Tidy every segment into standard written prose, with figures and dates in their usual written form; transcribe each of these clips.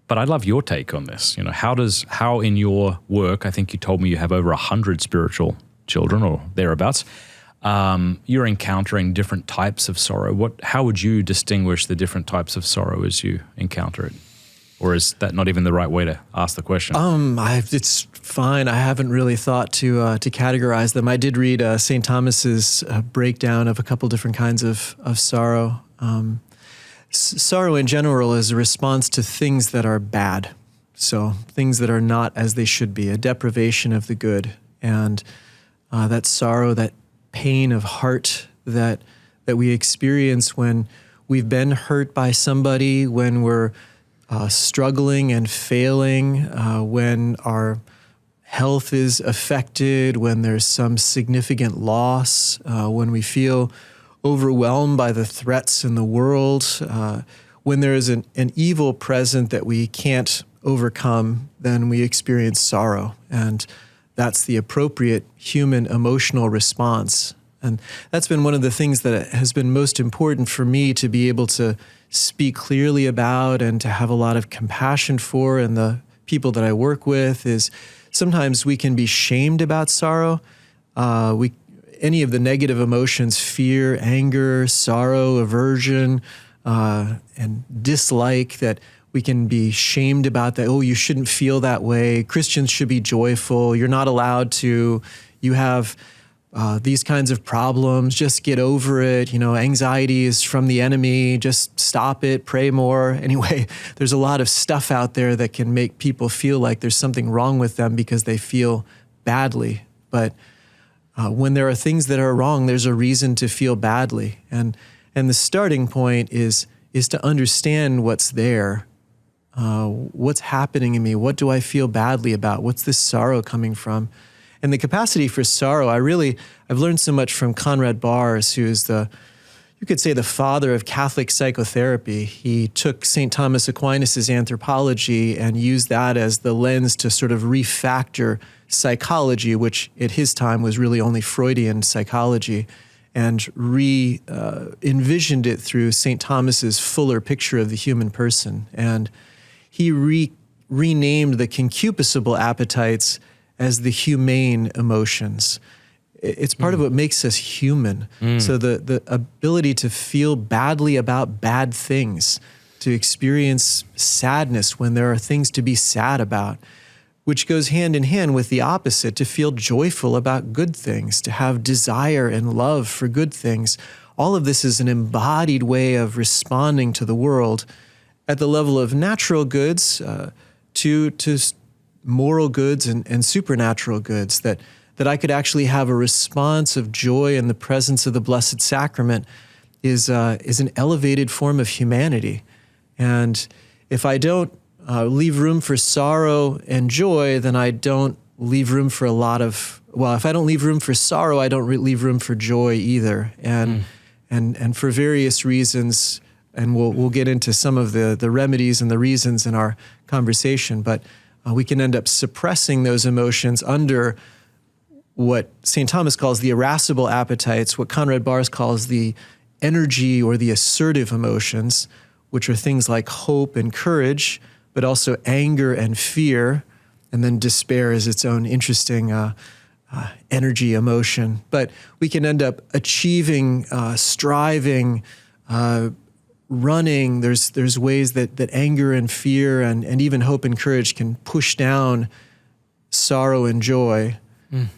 But I'd love your take on this. How in your work, I think you told me you have over 100 spiritual children or thereabouts, you're encountering different types of sorrow. How would you distinguish the different types of sorrow as you encounter it? Or is that not even the right way to ask the question? It's fine. I haven't really thought to categorize them. I did read St. Thomas's breakdown of a couple different kinds of sorrow. Sorrow in general is a response to things that are bad. So things that are not as they should be, a deprivation of the good. And that sorrow, that pain of heart that we experience when we've been hurt by somebody, when we're struggling and failing, when our health is affected, when there's some significant loss, when we feel overwhelmed by the threats in the world, when there is an evil present that we can't overcome, then we experience sorrow. And that's the appropriate human emotional response. And that's been one of the things that has been most important for me to be able to speak clearly about and to have a lot of compassion for, and the people that I work with, is sometimes we can be shamed about sorrow. Any of the negative emotions, fear, anger, sorrow, aversion, and dislike, that we can be shamed about that. Oh, you shouldn't feel that way. Christians should be joyful. You're not allowed to. You have these kinds of problems. Just get over it. Anxiety is from the enemy. Just stop it. Pray more. Anyway, there's a lot of stuff out there that can make people feel like there's something wrong with them because they feel badly. But when there are things that are wrong, there's a reason to feel badly. And the starting point is to understand what's there. What's happening in me? What do I feel badly about? What's this sorrow coming from? And the capacity for sorrow, I've learned so much from Conrad Bars, who is you could say the father of Catholic psychotherapy. He took St. Thomas Aquinas' anthropology and used that as the lens to sort of refactor psychology, which at his time was really only Freudian psychology, and envisioned it through St. Thomas's fuller picture of the human person. And he renamed the concupiscible appetites as the humane emotions. It's part of what makes us human. So the ability to feel badly about bad things, to experience sadness when there are things to be sad about, which goes hand in hand with the opposite, to feel joyful about good things, to have desire and love for good things. All of this is an embodied way of responding to the world at the level of natural goods to moral goods and supernatural goods, that I could actually have a response of joy in the presence of the Blessed Sacrament is an elevated form of humanity. And if I don't leave room for sorrow and joy, then I don't leave room for if I don't leave room for sorrow, I don't leave room for joy either. And for various reasons, and we'll get into some of the remedies and the reasons in our conversation, but we can end up suppressing those emotions under what St. Thomas calls the irascible appetites, what Conrad Bars calls the energy or the assertive emotions, which are things like hope and courage, but also anger and fear, and then despair is its own interesting energy emotion. But we can end up achieving, striving, running. There's ways that anger and fear and even hope and courage can push down sorrow and joy,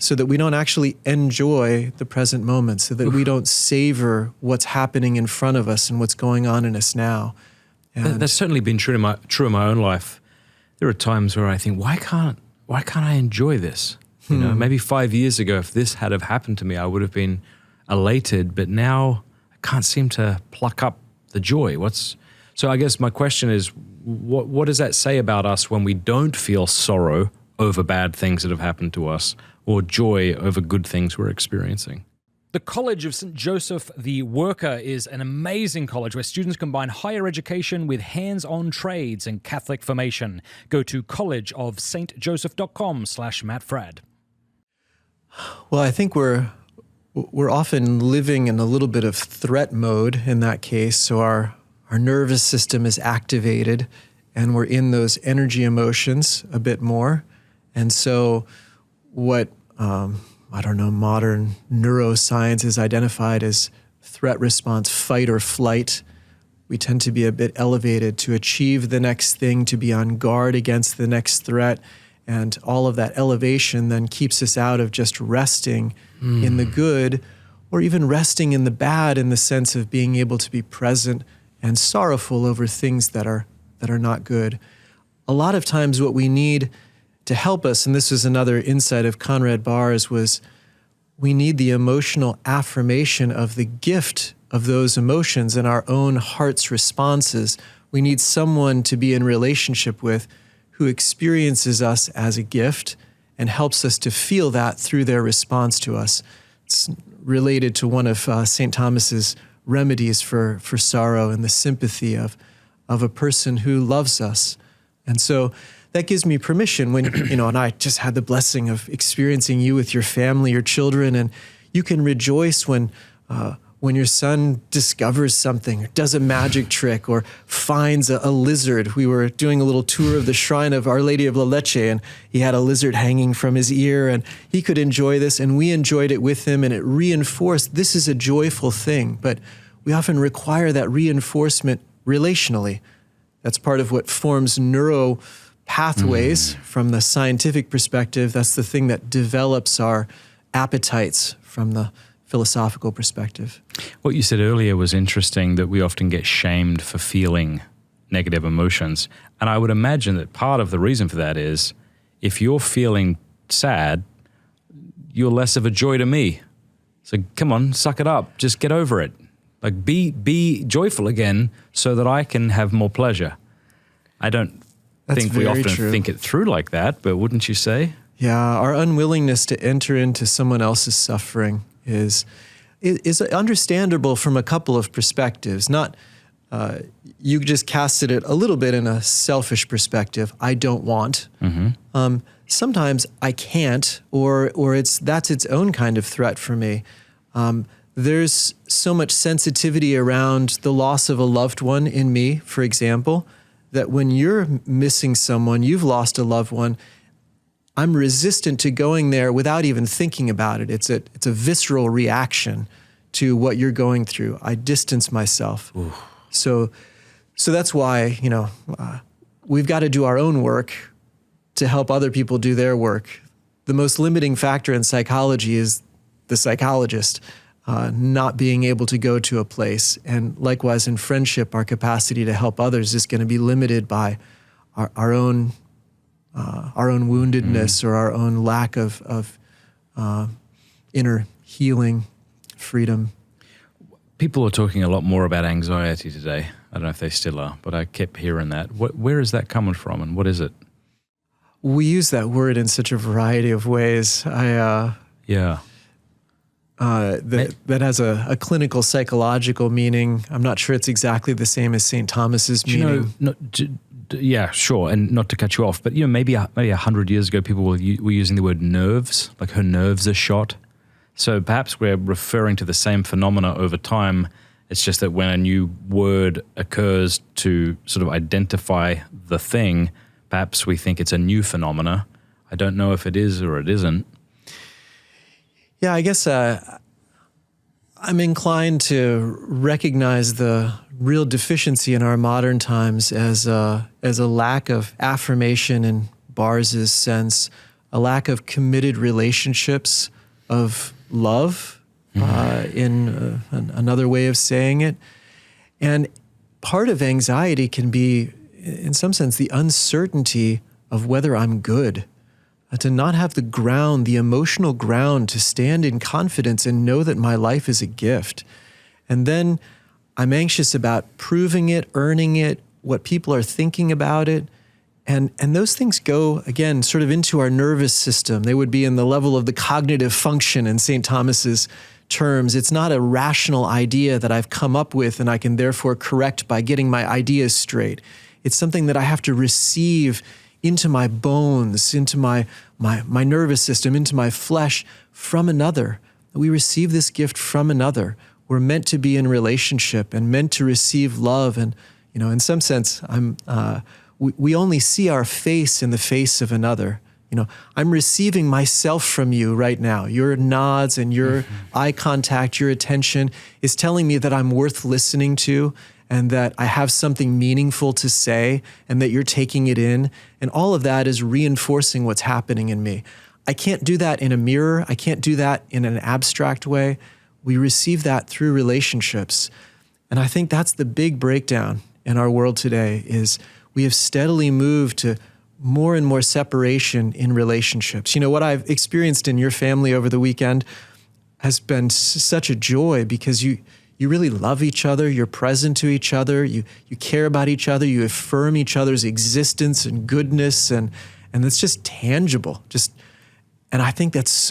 so that we don't actually enjoy the present moment, so that we don't savor what's happening in front of us and what's going on in us now. And that's certainly been true in my own life. There are times where I think, why can't I enjoy this? Maybe 5 years ago, if this had have happened to me, I would have been elated. But now I can't seem to pluck up the joy. So I guess my question is, what does that say about us when we don't feel sorrow over bad things that have happened to us, or joy over good things we're experiencing? The College of St. Joseph the Worker is an amazing college where students combine higher education with hands-on trades and Catholic formation. Go to collegeofstjoseph.com/mattfrad. Well, I think we're often living in a little bit of threat mode in that case. So our nervous system is activated, and we're in those energy emotions a bit more. And so what, modern neuroscience is identified as threat response, fight or flight. We tend to be a bit elevated to achieve the next thing, to be on guard against the next threat. And all of that elevation then keeps us out of just resting in the good, or even resting in the bad, in the sense of being able to be present and sorrowful over things that are not good. A lot of times what we need to help us, and this was another insight of Conrad Bahr's, was we need the emotional affirmation of the gift of those emotions and our own heart's responses. We need someone to be in relationship with who experiences us as a gift and helps us to feel that through their response to us. It's related to one of St. Thomas's remedies for sorrow, and the sympathy of a person who loves us. And so that gives me permission when, and I just had the blessing of experiencing you with your family, your children, and you can rejoice when your son discovers something, or does a magic trick, or finds a lizard. We were doing a little tour of the shrine of Our Lady of La Leche, and he had a lizard hanging from his ear, and he could enjoy this, and we enjoyed it with him, and it reinforced this is a joyful thing. But we often require that reinforcement relationally. That's part of what forms neuro pathways from the scientific perspective. That's the thing that develops our appetites from the philosophical perspective. What you said earlier was interesting, that we often get shamed for feeling negative emotions. And I would imagine that part of the reason for that is if you're feeling sad, you're less of a joy to me. So come on, suck it up. Just get over it. Like be joyful again so that I can have more pleasure. I don't think we often think it through like that, but wouldn't you say? Yeah, our unwillingness to enter into someone else's suffering is understandable from a couple of perspectives. Not, you just casted it a little bit in a selfish perspective. I don't want. Sometimes I can't, or that's its own kind of threat for me. There's so much sensitivity around the loss of a loved one in me, for example, that when you're missing someone, you've lost a loved one, I'm resistant to going there without even thinking about it. It's a visceral reaction to what you're going through. I distance myself. Ooh. So that's why, we've got to do our own work to help other people do their work. The most limiting factor in psychology is the psychologist not being able to go to a place. And likewise in friendship, our capacity to help others is going to be limited by our own woundedness or our own lack of inner healing, freedom. People are talking a lot more about anxiety today. I don't know if they still are, but I kept hearing that. Where is that coming from, and what is it? We use that word in such a variety of ways. That has a clinical psychological meaning. I'm not sure it's exactly the same as St. Thomas's meaning. Yeah, sure. And not to cut you off, but maybe 100 years ago, people were using the word nerves, like her nerves are shot. So perhaps we're referring to the same phenomena over time. It's just that when a new word occurs to sort of identify the thing, perhaps we think it's a new phenomena. I don't know if it is or it isn't. Yeah, I guess I'm inclined to recognize the real deficiency in our modern times as a lack of affirmation in Bahr's sense, a lack of committed relationships, of love, in another way of saying it. And part of anxiety can be, in some sense, the uncertainty of whether I'm good. To not have the ground, the emotional ground, to stand in confidence and know that my life is a gift. And then I'm anxious about proving it, earning it, what people are thinking about it. And those things go, again, sort of into our nervous system. They would be in the level of the cognitive function in St. Thomas's terms. It's not a rational idea that I've come up with and I can therefore correct by getting my ideas straight. It's something that I have to receive into my bones, into my nervous system, into my flesh from another. We receive this gift from another. We're meant to be in relationship and meant to receive love. And, in some sense, we only see our face in the face of another. You know, I'm receiving myself from you right now. Your nods and your eye contact, your attention is telling me that I'm worth listening to and that I have something meaningful to say and that you're taking it in. And all of that is reinforcing what's happening in me. I can't do that in a mirror. I can't do that in an abstract way. We receive that through relationships. And I think that's the big breakdown in our world today is we have steadily moved to more and more separation in relationships. You know, what I've experienced in your family over the weekend has been such a joy because you really love each other, you're present to each other, you care about each other, you affirm each other's existence and goodness, and it's just tangible. And I think it's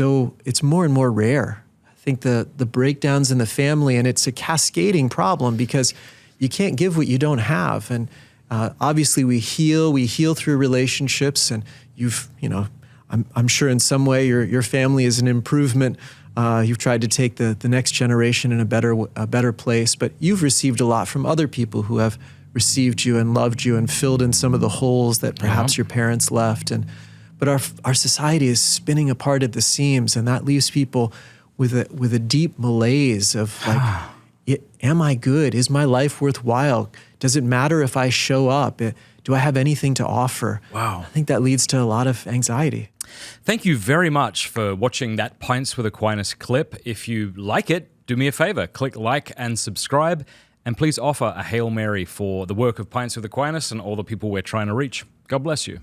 more and more rare. I think the breakdowns in the family, and it's a cascading problem because you can't give what you don't have. And obviously we heal through relationships, and I'm sure in some way your family is an improvement. You've tried to take the next generation in a better place, but you've received a lot from other people who have received you and loved you and filled in some of the holes that perhaps your parents left. But our society is spinning apart at the seams, and that leaves people with a deep malaise of like, am I good? Is my life worthwhile? Does it matter if I show up? Do I have anything to offer? Wow. I think that leads to a lot of anxiety. Thank you very much for watching that Pints with Aquinas clip. If you like it, do me a favor, click like and subscribe, and please offer a Hail Mary for the work of Pints with Aquinas and all the people we're trying to reach. God bless you.